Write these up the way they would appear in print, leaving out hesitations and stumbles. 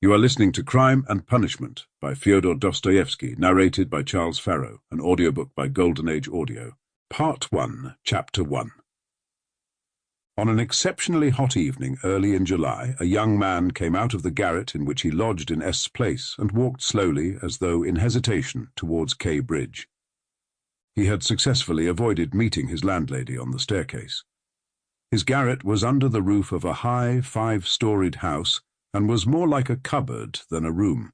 You are listening to Crime and Punishment by Fyodor Dostoevsky, narrated by Charles Farrow, an audiobook by Golden Age Audio. Part 1, Chapter 1. On an exceptionally hot evening early in July, a young man came out of the garret in which he lodged in S Place and walked slowly, as though in hesitation, towards K Bridge. He had successfully avoided meeting his landlady on the staircase. His garret was under the roof of a high, 5-storied house, and was more like a cupboard than a room.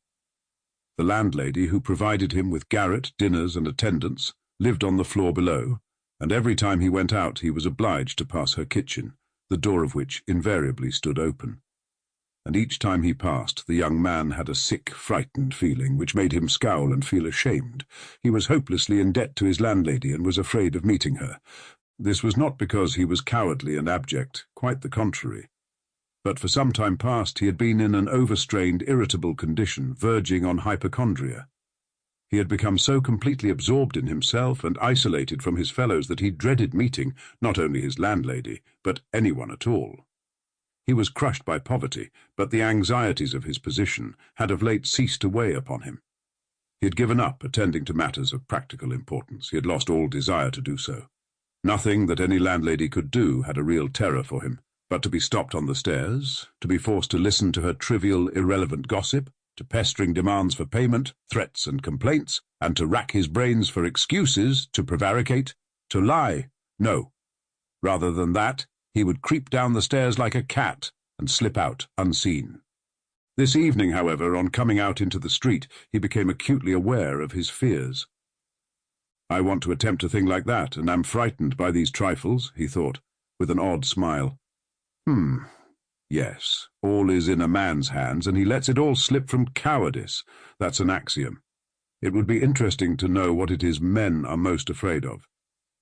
The landlady, who provided him with garret, dinners, and attendance, lived on the floor below, and every time he went out he was obliged to pass her kitchen, the door of which invariably stood open. And each time he passed, the young man had a sick, frightened feeling which made him scowl and feel ashamed. He was hopelessly in debt to his landlady and was afraid of meeting her. This was not because he was cowardly and abject, quite the contrary. But for some time past he had been in an overstrained, irritable condition, verging on hypochondria. He had become so completely absorbed in himself and isolated from his fellows that he dreaded meeting not only his landlady, but anyone at all. He was crushed by poverty, but the anxieties of his position had of late ceased to weigh upon him. He had given up attending to matters of practical importance. He had lost all desire to do so. Nothing that any landlady could do had a real terror for him. But to be stopped on the stairs, to be forced to listen to her trivial, irrelevant gossip, to pestering demands for payment, threats and complaints, and to rack his brains for excuses, to prevaricate, to lie, no. Rather than that, he would creep down the stairs like a cat and slip out unseen. This evening, however, on coming out into the street, he became acutely aware of his fears. I want to attempt a thing like that, and am frightened by these trifles, he thought, with an odd smile. Yes, all is in a man's hands, and he lets it all slip from cowardice. That's an axiom. It would be interesting to know what it is men are most afraid of.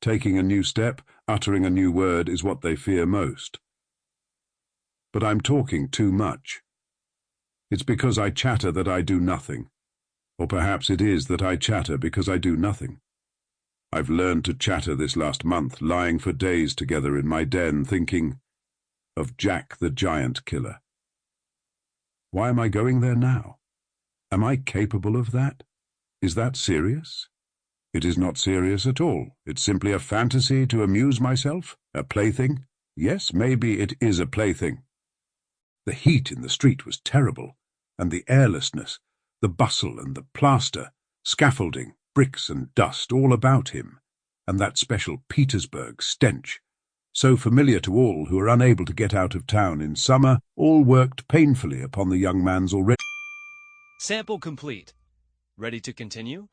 Taking a new step, uttering a new word, is what they fear most. But I'm talking too much. It's because I chatter that I do nothing. Or perhaps it is that I chatter because I do nothing. I've learned to chatter this last month, lying for days together in my den, thinking of Jack the Giant Killer. Why am I going there now? Am I capable of that? Is that serious? It is not serious at all. It's simply a fantasy to amuse myself, a plaything. Yes, maybe it is a plaything. The heat in the street was terrible, and the airlessness, the bustle and the plaster, scaffolding, bricks and dust all about him, and that special Petersburg stench, so familiar to all who are unable to get out of town in summer, all worked painfully upon the young man's already... Sample complete. Ready to continue?